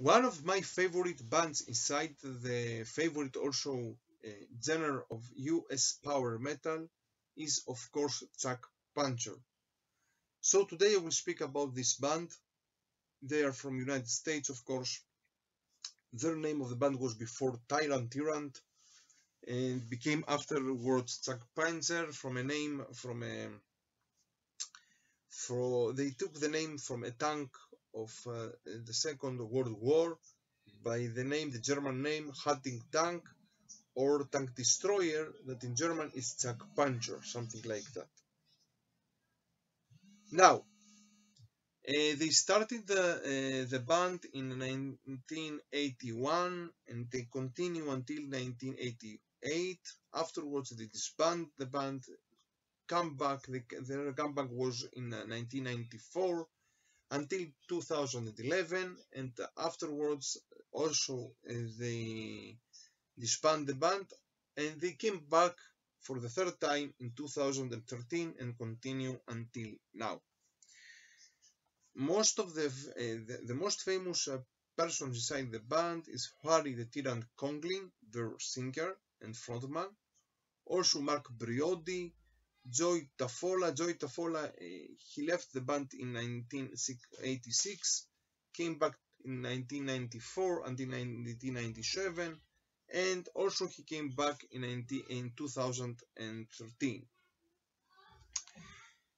One of my favorite bands inside the favorite also genre of US power metal is of course JAG PANZER. So today I will speak about this band. They are from United States, of course. Their name of the band was before Tyrant and became afterwards JAG PANZER from a name they took the name from a tank of the Second World War by the German name Hunting Tank or Tank Destroyer, that in German is JAG PANZER, something like that. Now, they started the band in 1981 and they continue until 1988. Afterwards, they disbanded the band. Their comeback was in 1994 until 2011, and afterwards also they disbanded the band and they came back for the third time in 2013 and continue until now. Most of the most famous persons inside the band is Harry the Tyrant Conklin, their singer and frontman. Also Mark Briody, Joey Tafola. Joey Tafola, he left the band in 1986, came back in 1994 until 1997, and also he came back in 2013.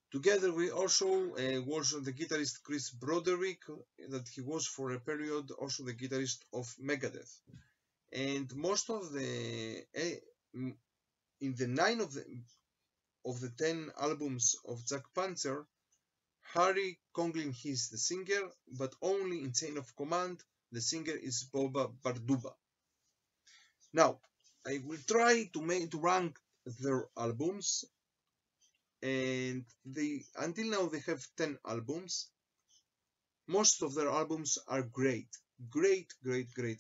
Together we also was the guitarist Chris Broderick, that he was for a period also the guitarist of Megadeth. And most of the in the 9 of the 10 albums of JAG PANZER, Harry Conklin is the singer, but only in Chain of Command the singer is Boba Barduba. Now I will try to rank their albums, and until now they have 10 albums. Most of their albums are great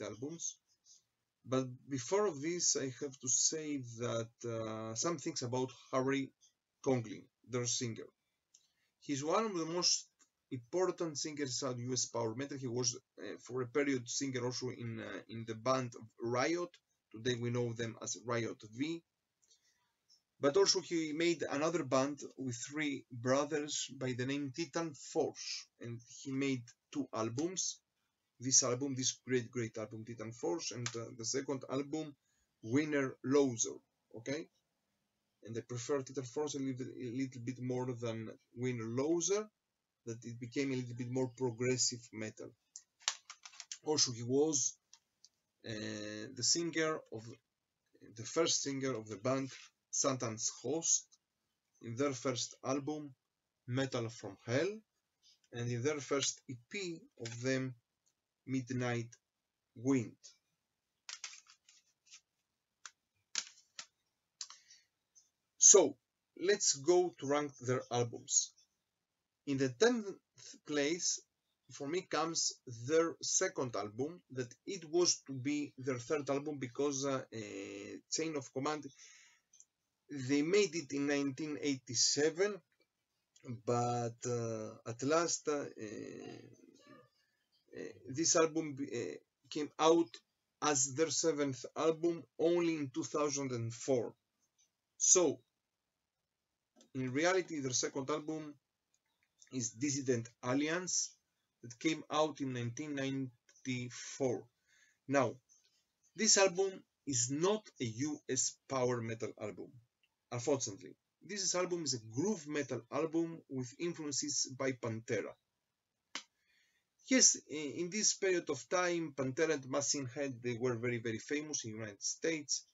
albums. But before this, I have to say that some things about Harry Conklin, their singer. He's one of the most important singers of US power metal. He was for a period singer also in the band of Riot. Today we know them as Riot V. But also he made another band with 3 brothers by the name Titan Force, and he made 2 albums. This great album, Titan Force, and the second album, Winner Loser. Okay, and I prefer Titan Force a little bit more than Winner Loser, that it became a little bit more progressive metal. Also, he was the first singer of the band Satan's Host in their first album, Metal from Hell, and in their first EP of them, Midnight Wind. So let's go to rank their albums. In the 10th place for me comes their second album, that it was to be their third album because Chain of Command, they made it in 1987, but at last this album came out as their 7th album only in 2004. So in reality their second album is Dissident Alliance, that came out in 1994. Now this album is not a US power metal album, unfortunately. This album is a groove metal album with influences by Pantera. Yes, in this period of time, Pantera and Machine Head, they were very famous in the United States.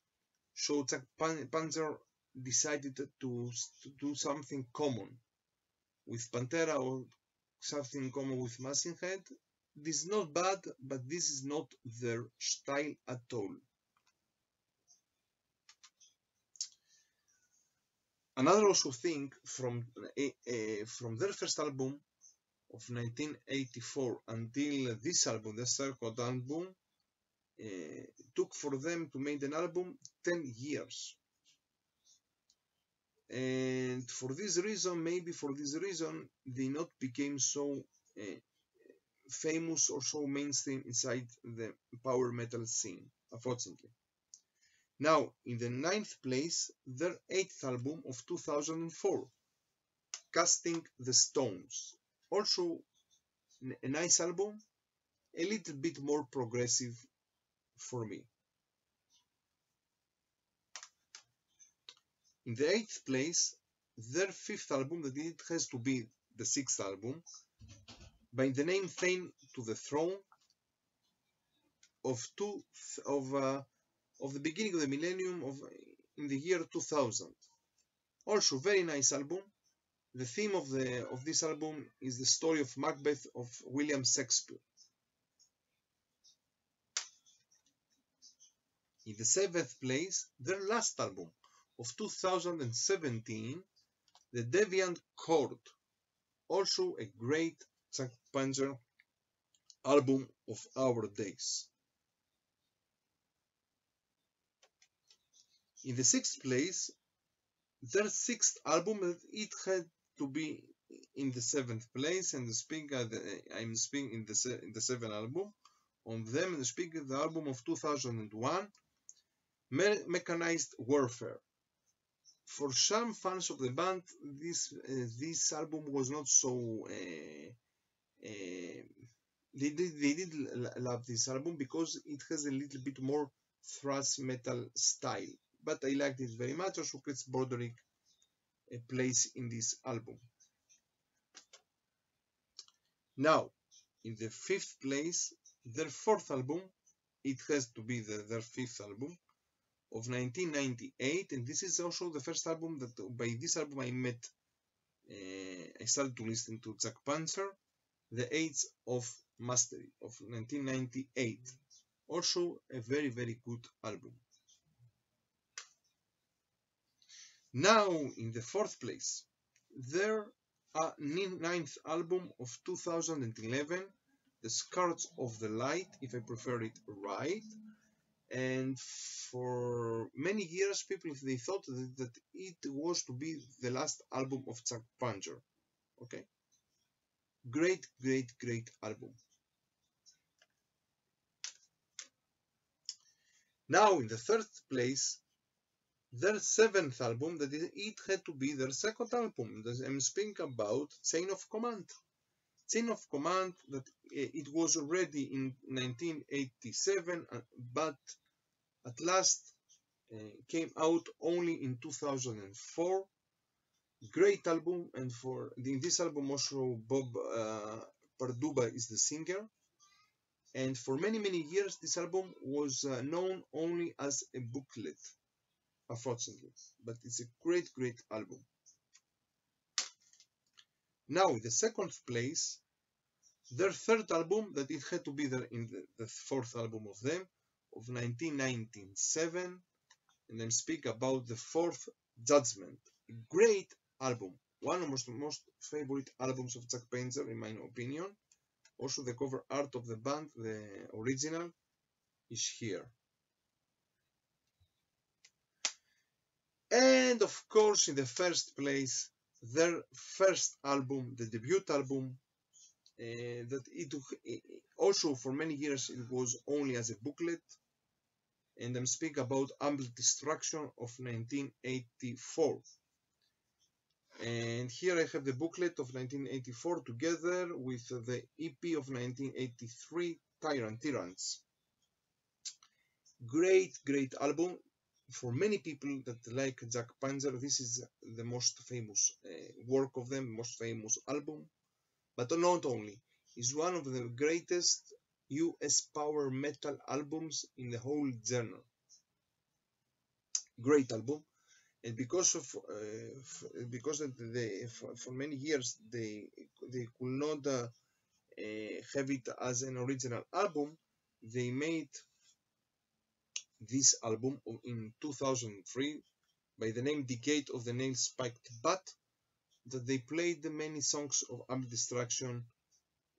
So JAG PANZER decided to do something common with Pantera or something in common with Machine Head. This is not bad, but this is not their style at all. Another also thing from their first album of 1984 until this album, the second album, took for them to make an album 10 years. And for this reason, they not became so famous or so mainstream inside the power metal scene, unfortunately. Now, in the 9th place, their 8th album of 2004, Casting the Stones. Also a nice album, a little bit more progressive for me. In the 8th place, their 5th album, that it has to be the 6th album, by the name Thane to the Throne, of the beginning of the millennium, in the year 2000. Also very nice album. The theme of this album is the story of Macbeth of William Shakespeare. In the 7th place, their last album of 2017, The Deviant Chord, also a great JAG PANZER album of our days. In the 6th place, their 6th album, it had to be in the 7th place, and I'm speaking in the 7th album on them, and speaking the album of 2001, Mechanized Warfare. For some fans of the band, this album was not so. They did love this album because it has a little bit more thrash metal style. But I liked it very much. Also, Chris Broderick plays in this album. Now, in the 5th place, their 4th album, it has to be their 5th album of 1998, and this is also the first album that, by this album, I started to listen to JAG PANZER, The Age of Mastery of 1998. Also a very, very good album. Now, in the 4th place, their 9th album of 2011, The Scourge of the Light, if I prefer it right. And for many years, people, they thought that it was to be the last album of JAG PANZER. Okay, great, great, great album. Now, in the 3rd place, their 7th album, that it had to be their 2nd album. I'm speaking about Chain of Command. Chain of Command, that it was already in 1987, but at last came out only in 2004. Great album, and in this album also Bob Parduba is the singer. And for many, many years, this album was known only as a booklet, unfortunately. But it's a great, great album. Now, in the 2nd place, their 3rd album, that it had to be in the 4th album of them, of 1997, and I'm speaking about the 4th Judgement. A great album, one of the most favorite albums of JAG PANZER, in my opinion. Also, the cover art of the band, the original, is here. And of course, in the 1st place, their 1st album, the debut album, that it also for many years it was only as a booklet, and I'm speaking about Ample Destruction of 1984. And here I have the booklet of 1984 together with the EP of 1983, Tyrants. Great, great album. For many people that like JAG PANZER, this is the most famous work of them, most famous album. But not only, it's one of the greatest US power metal albums in the whole genre. Great album, and because for many years they could not have it as an original album, they made this album in 2003 by the name Decade of the Nail Spiked Bat, that they played the many songs of Ample Destruction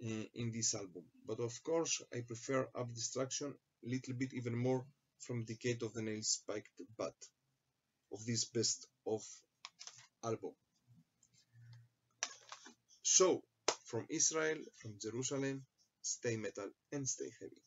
in this album. But of course, I prefer Ample Destruction a little bit even more from Decade of the Nail Spiked Bat, of this best of album. So, from Israel, from Jerusalem, stay metal, and stay heavy.